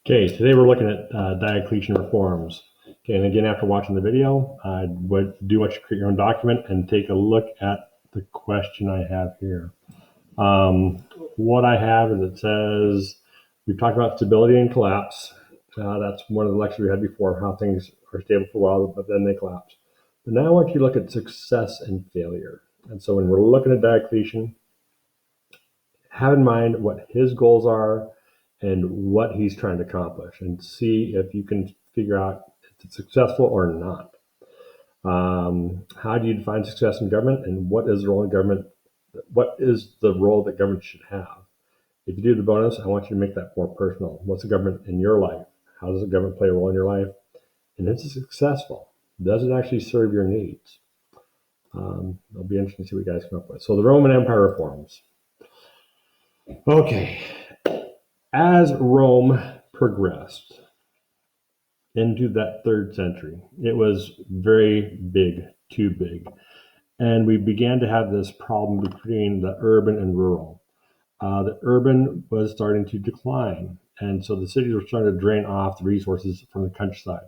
Okay, today we're looking at Diocletian Reforms. Okay, and again, after watching the video, I would do want you to create your own document and take a look at the question I have here. What I have is it says, we've talked about stability and collapse. That's one of the lectures we had before, how things are stable for a while, but then they collapse. But now I want you to look at success and failure. And so when we're looking at Diocletian, have in mind what his goals are and what he's trying to accomplish, and see if you can figure out if it's successful or not. How do you define success in government, and what is the role in government? What is the role that government should have? If you do the bonus, I want you to make that more personal. What's the government in your life? How does the government play a role in your life? And is it successful? Does it actually serve your needs? It'll be interesting to see what you guys come up with. So the Roman Empire reforms. Okay, as Rome progressed into that third century, it was very big, too big. And we began to have this problem between the urban and rural. The urban was starting to decline. And so the cities were starting to drain off the resources from the countryside.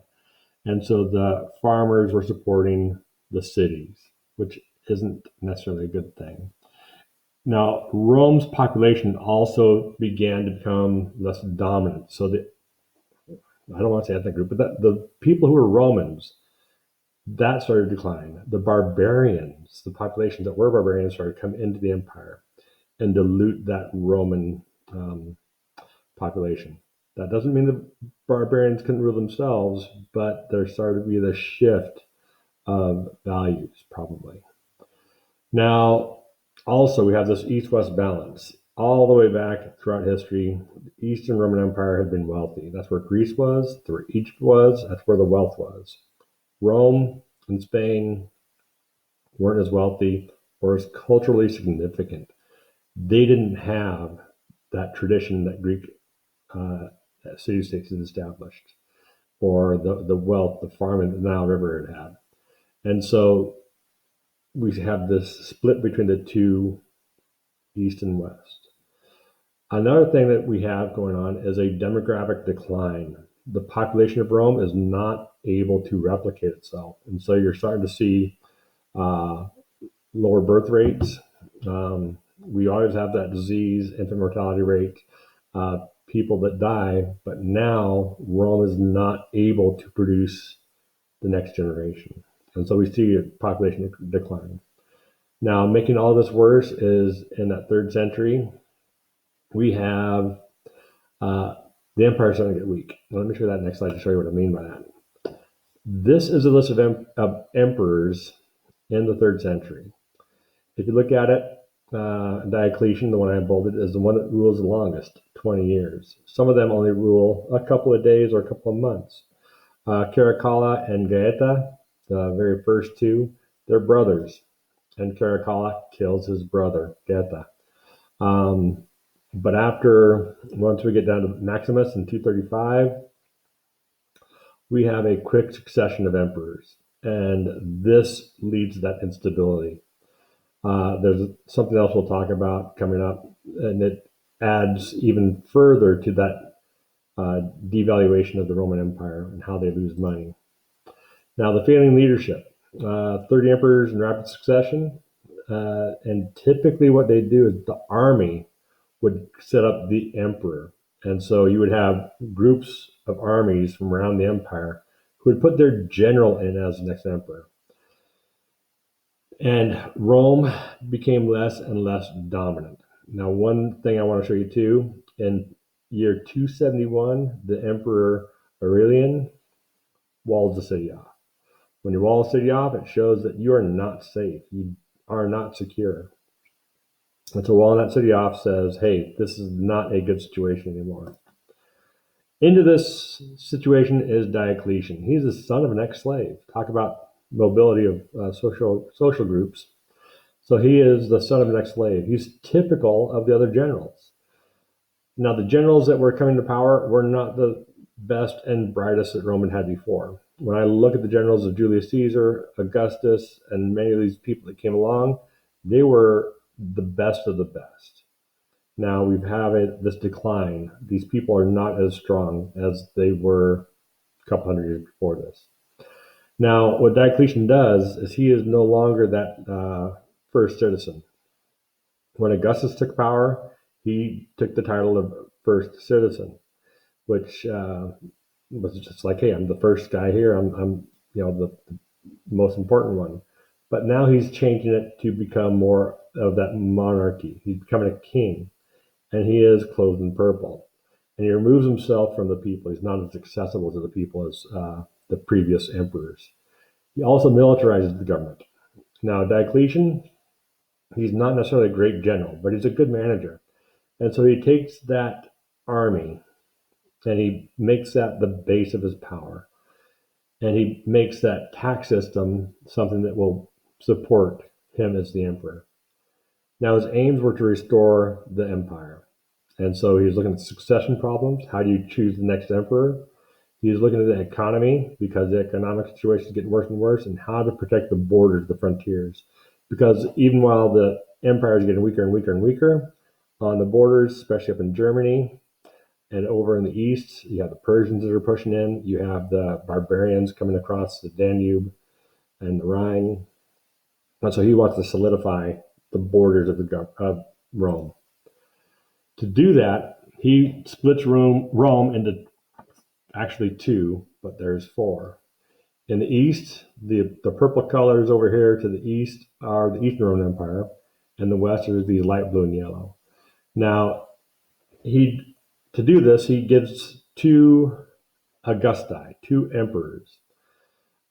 And so the farmers were supporting the cities, which isn't necessarily a good thing. Now, Rome's population also began to become less dominant. So I don't want to say ethnic group, but the people who were Romans, that started to decline. The barbarians, the populations that were barbarians, started to come into the empire and dilute that Roman population. That doesn't mean the barbarians couldn't rule themselves, but there started to be the shift of values, probably. Now, also, we have this east-west balance. All the way back throughout history, the Eastern Roman Empire had been wealthy. That's where Greece was, that's where Egypt was, that's where the wealth was. Rome and Spain weren't as wealthy or as culturally significant. They didn't have that tradition that Greek city-states had established, or the wealth, the farming that the Nile River had had. And so we have this split between the two, East and West. Another thing that we have going on is a demographic decline. The population of Rome is not able to replicate itself. And so you're starting to see lower birth rates. We always have that disease, infant mortality rate, people that die, but now Rome is not able to produce the next generation. And so we see a population decline. Now, making all this worse is in that third century, we have the empire starting to get weak. Now, let me show you that next slide to show you what I mean by that. This is a list of emperors in the third century. If you look at it, Diocletian, the one I have bolded, is the one that rules the longest, 20 years. Some of them only rule a couple of days or a couple of months. Caracalla and Gaeta, the very first two, they're brothers. And Caracalla kills his brother, Gaeta. But once we get down to Maximus in 235, we have a quick succession of emperors. And this leads to that instability. There's something else we'll talk about coming up, and it adds even further to that devaluation of the Roman Empire and how they lose money. Now, the failing leadership. 30 emperors in rapid succession, and typically what they do is the army would set up the emperor. And so you would have groups of armies from around the empire who would put their general in as the next emperor. And Rome became less and less dominant. Now, one thing I want to show you too, in year 271, the Emperor Aurelian walls the city off. When you wall a city off, it shows that you are not safe. You are not secure. And so walling that city off says, hey, this is not a good situation anymore. Into this situation is Diocletian. He's the son of an ex-slave. Talk about mobility of social groups. So he is the son of an ex-slave. He's typical of the other generals. Now, the generals that were coming to power were not the best and brightest that Rome had before. When I look at the generals of Julius Caesar, Augustus, and many of these people that came along, they were the best of the best. Now we have this decline. These people are not as strong as they were a couple hundred years before this. Now, what Diocletian does is he is no longer that first citizen. When Augustus took power, he took the title of first citizen, which was just like, hey, I'm the first guy here. I'm the most important one. But now he's changing it to become more of that monarchy. He's becoming a king, and he is clothed in purple. And he removes himself from the people. He's not as accessible to the people as the previous emperors. He also militarizes the government. Now, Diocletian, he's not necessarily a great general, but he's a good manager. And so he takes that army and he makes that the base of his power. And he makes that tax system something that will support him as the emperor. Now, his aims were to restore the empire. And so he was looking at succession problems. How do you choose the next emperor? He was looking at the economy because the economic situation is getting worse and worse, and how to protect the borders, the frontiers. Because even while the empire is getting weaker and weaker and weaker, on the borders, especially up in Germany and over in the east, you have the Persians that are pushing in. You have the barbarians coming across the Danube and the Rhine. And so he wants to solidify the borders of Rome. To do that, he splits Rome into actually two, but there's four. In the east, the purple colors over here to the east are the Eastern Roman Empire, and the west is the light blue and yellow. Now, to do this, he gives two Augusti, two emperors.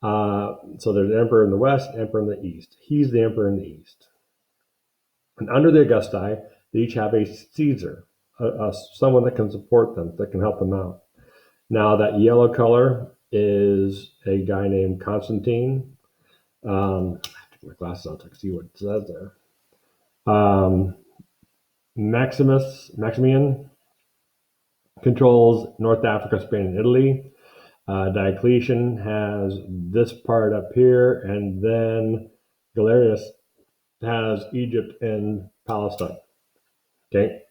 So there's an emperor in the west, emperor in the east. He's the emperor in the east. And under the Augusti, they each have a Caesar, someone that can support them, that can help them out. Now, that yellow color is a guy named Constantine. I have to get my glasses on to see what it says there. Maximian controls North Africa, Spain, and Italy. Diocletian has this part up here, and then Galerius has Egypt and Palestine. Okay.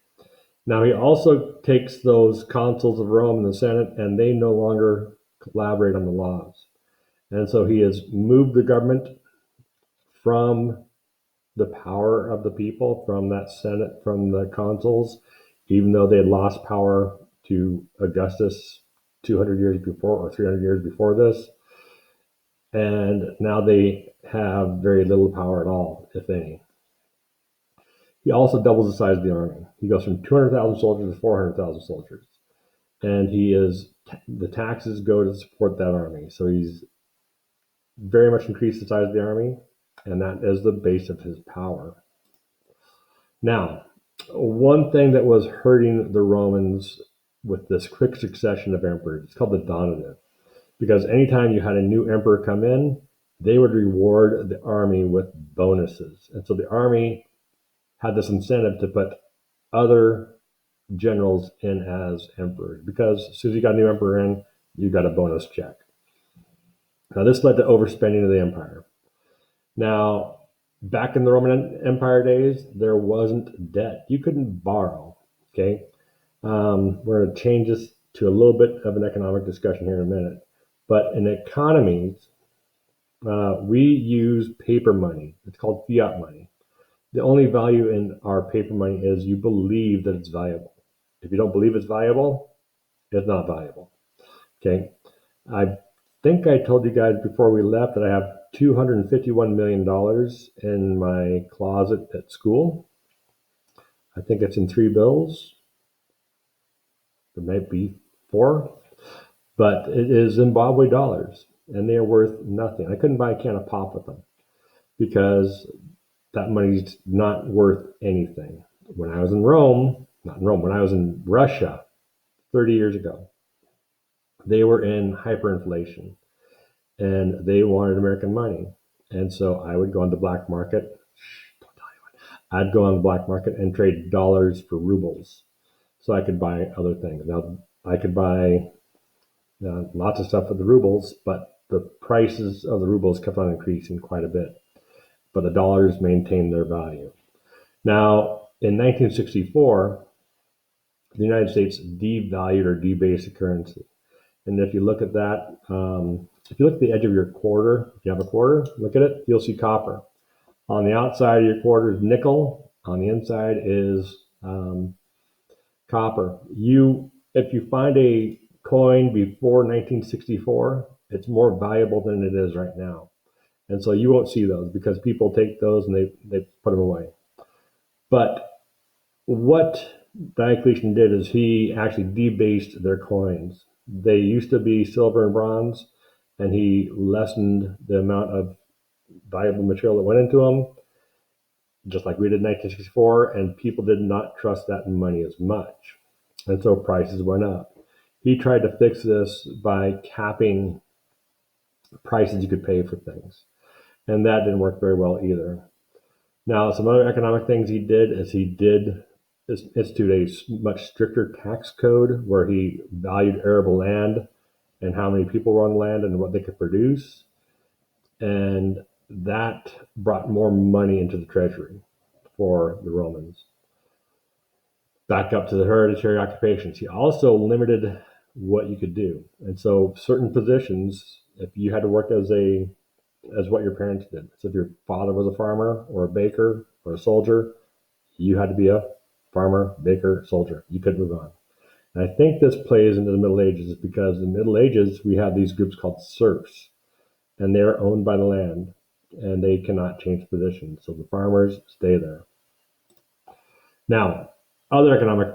Now he also takes those consuls of Rome and the Senate, and they no longer collaborate on the laws. And so he has moved the government from the power of the people, from that Senate, from the consuls, even though they had lost power to Augustus 200 years before or 300 years before this. And now they have very little power at all, if any. He also doubles the size of the army. He goes from 200,000 soldiers to 400,000 soldiers. And the taxes go to support that army. So he's very much increased the size of the army, and that is the base of his power. Now, one thing that was hurting the Romans with this quick succession of emperors, it's called the donative, because anytime you had a new emperor come in, they would reward the army with bonuses. And so the army had this incentive to put other generals in as emperors, because as soon as you got a new emperor in, you got a bonus check. Now, this led to overspending of the empire. Now, back in the Roman Empire days, there wasn't debt. You couldn't borrow, okay? We're going to change this to a little bit of an economic discussion here in a minute. But in economies, we use paper money. It's called fiat money. The only value in our paper money is you believe that it's valuable. If you don't believe it's valuable, it's not valuable, okay? I think I told you guys before we left that I have $251 million in my closet at school. I think it's in 3 bills. There might be 4, but it is Zimbabwe dollars, and they are worth nothing. I couldn't buy a can of pop with them because that money's not worth anything. When I was in Rome, not in Rome, when I was in Russia 30 years ago, they were in hyperinflation and they wanted American money. And so I would go on the black market. I'd go on the black market and trade dollars for rubles so I could buy other things. Now, I could buy lots of stuff with the rubles, but the prices of the rubles kept on increasing quite a bit. But the dollars maintained their value. Now, In 1964, the United States devalued or debased the currency. And if you look at that, if you look at the edge of your quarter, if you have a quarter, look at it, you'll see copper. On the outside of your quarter is nickel. On the inside is copper. If you find a coin before 1964, it's more valuable than it is right now. And so you won't see those because people take those and they put them away. But what Diocletian did is he actually debased their coins. They used to be silver and bronze, and he lessened the amount of valuable material that went into them, just like we did in 1964, and people did not trust that money as much. And so prices went up. He tried to fix this by capping prices you could pay for things, and that didn't work very well either. Now, some other economic things he did is he did institute a much stricter tax code where he valued arable land and how many people were on the land and what they could produce. And that brought more money into the treasury for the Romans. Back up to the hereditary occupations. He also limited what you could do. And so certain positions, if you had to work as what your parents did. So if your father was a farmer or a baker or a soldier, you had to be a farmer, baker, soldier. You couldn't move on. And I think this plays into the Middle Ages because in the Middle Ages, we have these groups called serfs, and they're owned by the land, and they cannot change positions. So the farmers stay there. Now, other economic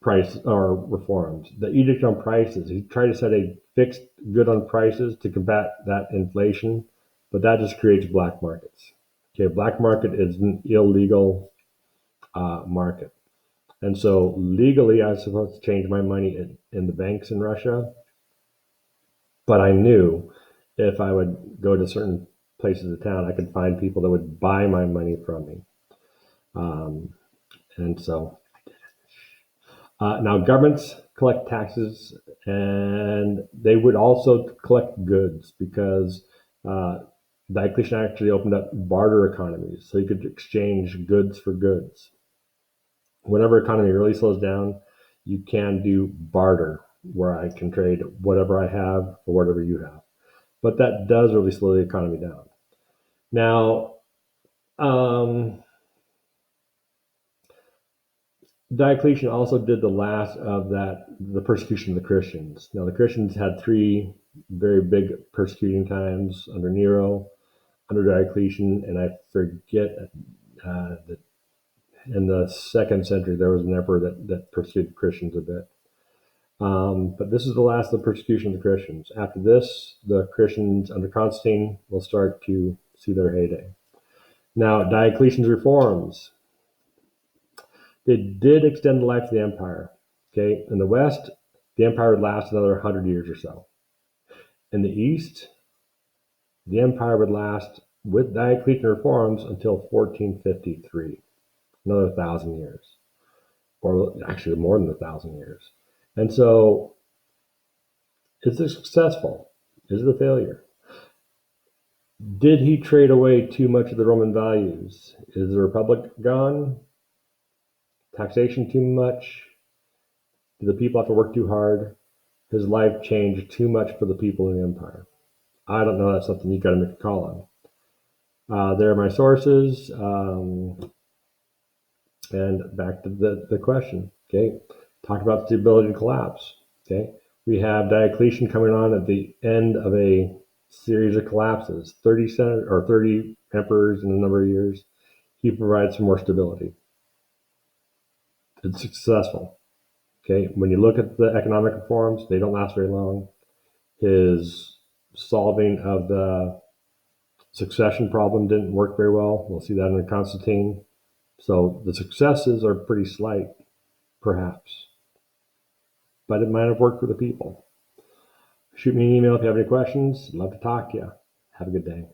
price or reforms, the edict on prices. He tried to set a fixed good on prices to combat that inflation, but that just creates black markets. Okay, black market is an illegal market. And so legally, I was supposed to change my money in the banks in Russia, but I knew if I would go to certain places of town, I could find people that would buy my money from me. And so now governments collect taxes, and they would also collect goods because Diocletian actually opened up barter economies, so you could exchange goods for goods. Whenever economy really slows down, you can do barter, where I can trade whatever I have for whatever you have. But that does really slow the economy down. Now, Diocletian also did the last of the persecution of the Christians. Now, the Christians had three very big persecuting times under Nero, under Diocletian, and I forget that in the second century there was an emperor that persecuted Christians a bit. But this is the last of the persecution of the Christians. After this, the Christians under Constantine will start to see their heyday. Now, Diocletian's reforms, they did extend the life of the empire. Okay, in the West, the empire would last another 100 years or so. In the East, the empire would last with Diocletian reforms until 1453, another 1,000 years, or actually more than 1,000 years. And so, is it successful? Is it a failure? Did he trade away too much of the Roman values? Is the Republic gone? Taxation too much? Do the people have to work too hard? His life changed too much for the people in the empire? I don't know. That's something you got to make a call on. There are my sources. And back to the question. Okay, talk about the ability to collapse. Okay, we have Diocletian coming on at the end of a series of collapses. 30 emperors in a number of years. He provides some more stability. It's successful. Okay, when you look at the economic reforms, they don't last very long. His solving of the succession problem didn't work very well. We'll see that under Constantine. So the successes are pretty slight, perhaps, but it might have worked for the people. Shoot me an email if you have any questions. Love to talk to you. Have a good day.